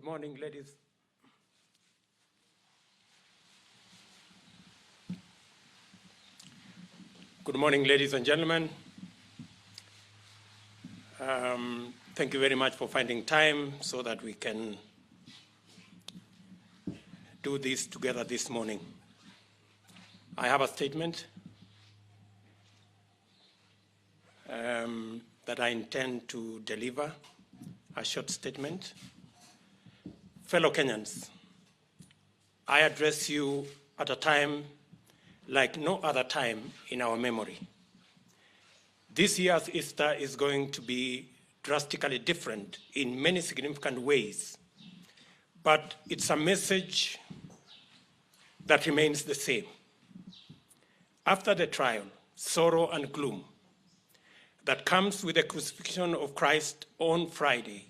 morning, ladies. Good morning, ladies and gentlemen. Thank you very much for finding time so that we can do this together this morning. I have a statement that I intend to deliver, a short statement. Fellow Kenyans, I address you at a time like no other time in our memory. This year's Easter is going to be drastically different in many significant ways, but it's a message that remains the same. After the trial, sorrow and gloom that comes with the crucifixion of Christ on Friday,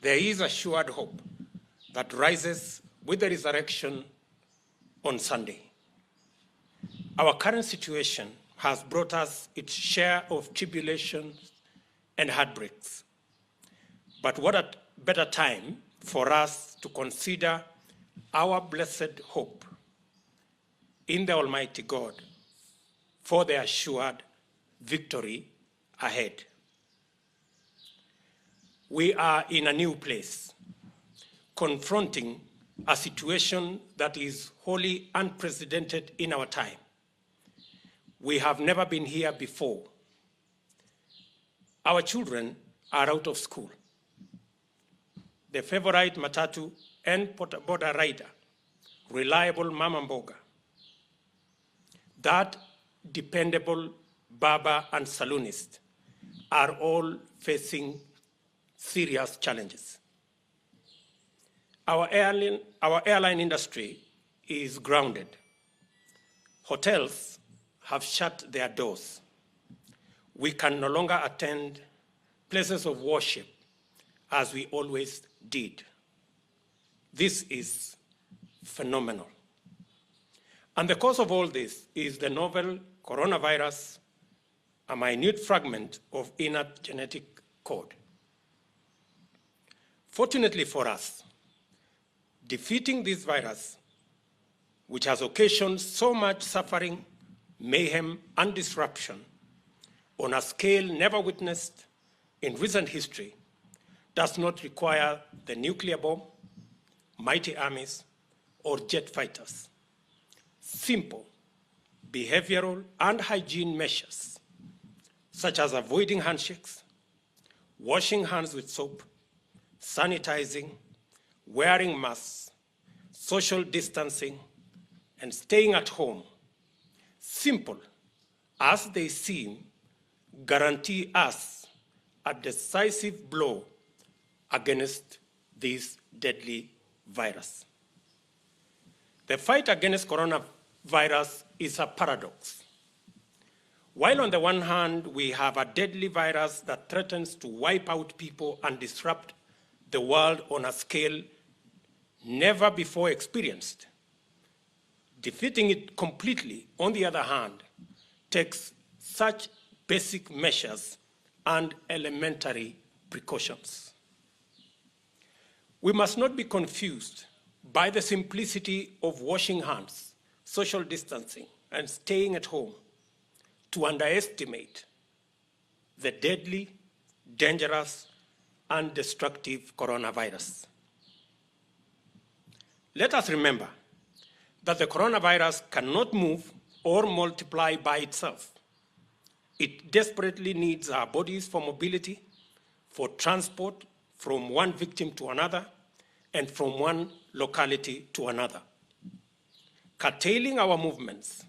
there is assured hope that rises with the resurrection on Sunday. Our current situation has brought us its share of tribulations and heartbreaks. But what a better time for us to consider our blessed hope in the Almighty God for the assured victory ahead. We are in a new place, confronting a situation that is wholly unprecedented in our time. We have never been here before. Our children are out of school. The favorite matatu and boda rider, reliable mama mboga, that dependable barber and saloonist are all facing serious challenges. Our airline industry is grounded. Hotels have shut their doors. We can no longer attend places of worship as we always did. This is phenomenal. And the cause of all this is the novel coronavirus, a minute fragment of inert genetic code. Fortunately for us, defeating this virus, which has occasioned so much suffering, mayhem, and disruption on a scale never witnessed in recent history, does not require the nuclear bomb, mighty armies, or jet fighters. Simple behavioral and hygiene measures, such as avoiding handshakes, washing hands with soap, sanitizing, wearing masks, social distancing, and staying at home, simple as they seem, guarantee us a decisive blow against this deadly virus. The fight against coronavirus is a paradox. While on the one hand, we have a deadly virus that threatens to wipe out people and disrupt the world on a scale never before experienced, defeating it completely, on the other hand, takes such basic measures and elementary precautions. We must not be confused by the simplicity of washing hands, social distancing, and staying at home to underestimate the deadly, dangerous, and destructive coronavirus. Let us remember that the coronavirus cannot move or multiply by itself. It desperately needs our bodies for mobility, for transport from one victim to another, and from one locality to another. Curtailing our movements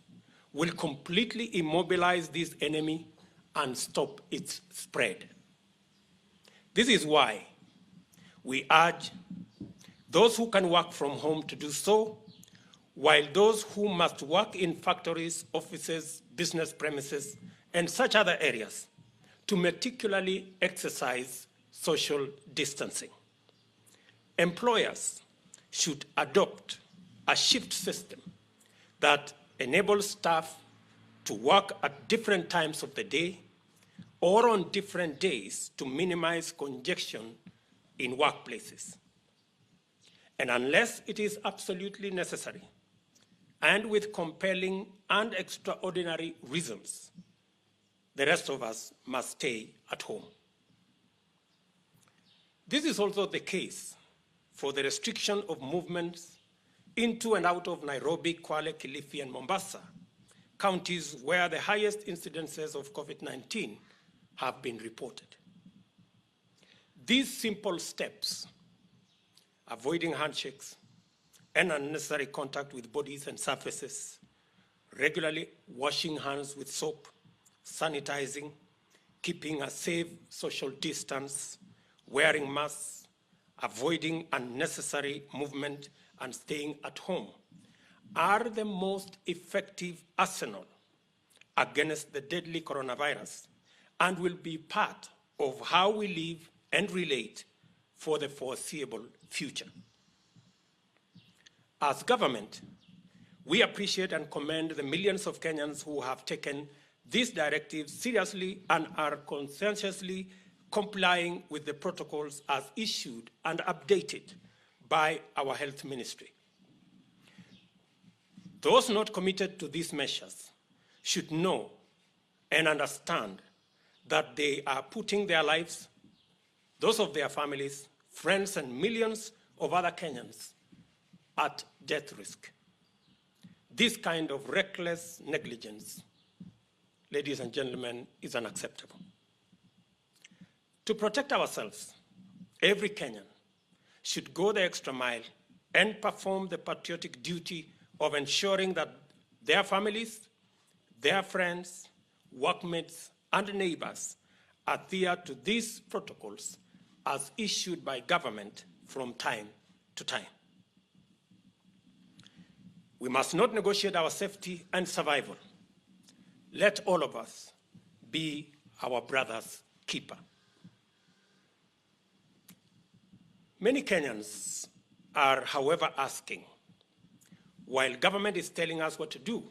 will completely immobilize this enemy and stop its spread. This is why we urge those who can work from home to do so, while those who must work in factories, offices, business premises, and such other areas to meticulously exercise social distancing. Employers should adopt a shift system that enables staff to work at different times of the day or on different days to minimize congestion in workplaces. And unless it is absolutely necessary, and with compelling and extraordinary reasons, the rest of us must stay at home. This is also the case for the restriction of movements into and out of Nairobi, Kwale, Kilifi, and Mombasa, counties where the highest incidences of COVID-19 have been reported. These simple steps, avoiding handshakes and unnecessary contact with bodies and surfaces, regularly washing hands with soap, sanitizing, keeping a safe social distance, wearing masks, avoiding unnecessary movement, and staying at home are the most effective arsenal against the deadly coronavirus and will be part of how we live and relate for the foreseeable future. As government, we appreciate and commend the millions of Kenyans who have taken this directive seriously and are conscientiously complying with the protocols as issued and updated by our health ministry. Those not committed to these measures should know and understand that they are putting their lives, those of their families, friends, and millions of other Kenyans at death risk. This kind of reckless negligence, ladies and gentlemen, is unacceptable. To protect ourselves, every Kenyan should go the extra mile and perform the patriotic duty of ensuring that their families, their friends, workmates, and neighbors adhere to these protocols as issued by government from time to time. We must not negotiate our safety and survival. Let all of us be our brother's keeper. Many Kenyans are, however, asking, while government is telling us what to do,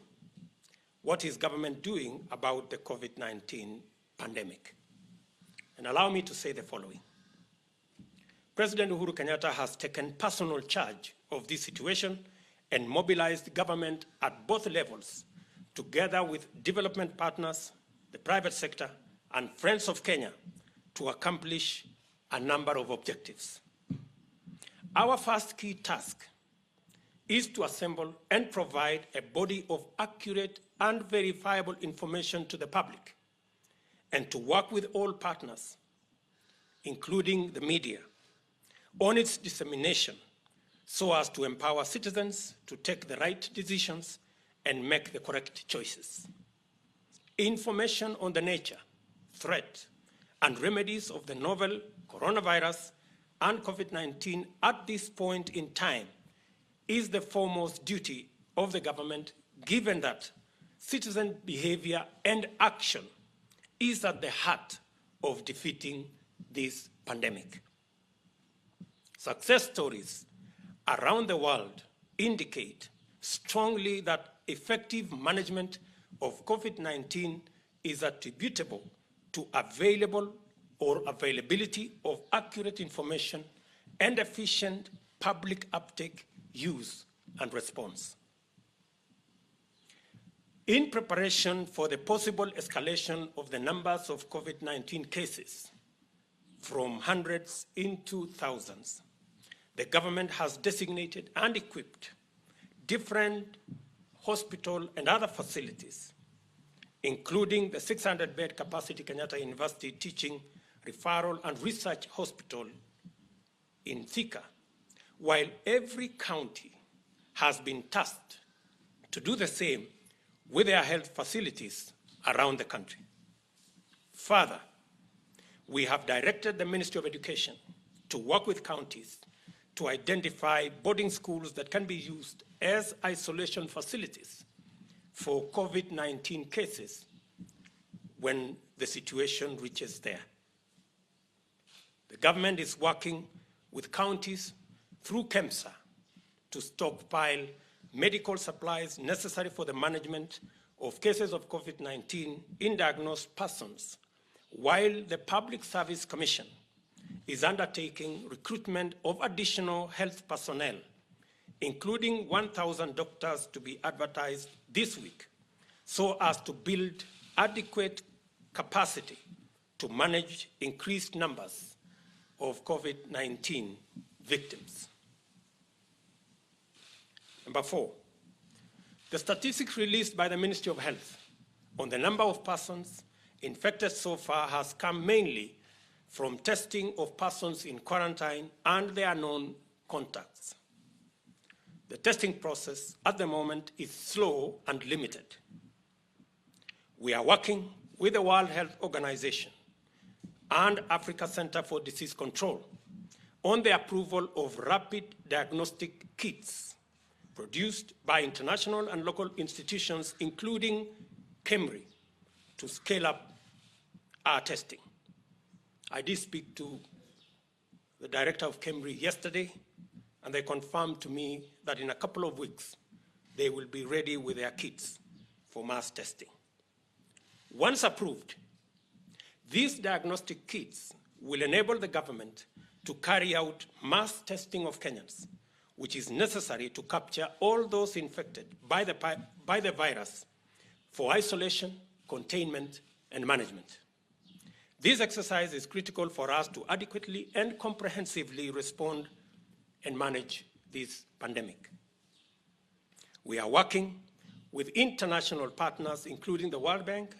what is government doing about the COVID-19 pandemic? And allow me to say the following. President Uhuru Kenyatta has taken personal charge of this situation and mobilized government at both levels, together with development partners, the private sector, and friends of Kenya, to accomplish a number of objectives. Our first key task is to assemble and provide a body of accurate and verifiable information to the public, and to work with all partners, including the media, on its dissemination so as to empower citizens to take the right decisions and make the correct choices. Information on the nature, threat, and remedies of the novel coronavirus and COVID-19 at this point in time is the foremost duty of the government, given that citizen behavior and action is at the heart of defeating this pandemic. Success stories around the world indicate strongly that effective management of COVID-19 is attributable to availability of accurate information and efficient public uptake, use, and response. In preparation for the possible escalation of the numbers of COVID-19 cases from hundreds into thousands, the government has designated and equipped different hospital and other facilities, including the 600-bed capacity Kenyatta University Teaching, Referral, and Research Hospital in Thika, while every county has been tasked to do the same with their health facilities around the country. Further, we have directed the Ministry of Education to work with counties to identify boarding schools that can be used as isolation facilities for COVID-19 cases when the situation reaches there. The government is working with counties through KEMSA to stockpile medical supplies necessary for the management of cases of COVID-19 in diagnosed persons, while the Public Service Commission is undertaking recruitment of additional health personnel, including 1,000 doctors to be advertised this week, so as to build adequate capacity to manage increased numbers of COVID-19 victims. Number 4, the statistics released by the Ministry of Health on the number of persons infected so far has come mainly from testing of persons in quarantine and their known contacts. The testing process at the moment is slow and limited. We are working with the World Health Organization and Africa Center for Disease Control on the approval of rapid diagnostic kits produced by international and local institutions, including KEMRI, to scale up our testing. I did speak to the director of KEMRI yesterday, and they confirmed to me that in a couple of weeks, they will be ready with their kits for mass testing. Once approved, these diagnostic kits will enable the government to carry out mass testing of Kenyans, which is necessary to capture all those infected by the virus for isolation, containment, and management. This exercise is critical for us to adequately and comprehensively respond and manage this pandemic. We are working with international partners, including the World Bank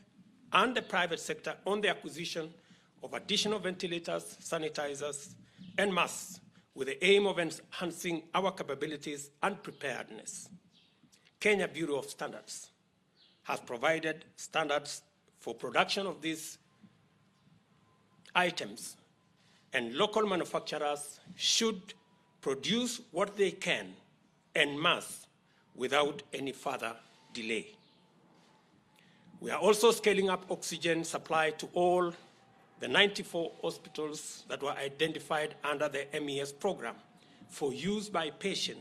and the private sector, on the acquisition of additional ventilators, sanitizers, and masks, with the aim of enhancing our capabilities and preparedness. Kenya Bureau of Standards has provided standards for production of these items, and local manufacturers should produce what they can en masse without any further delay. We are also scaling up oxygen supply to all the 94 hospitals that were identified under the MES program for use by patients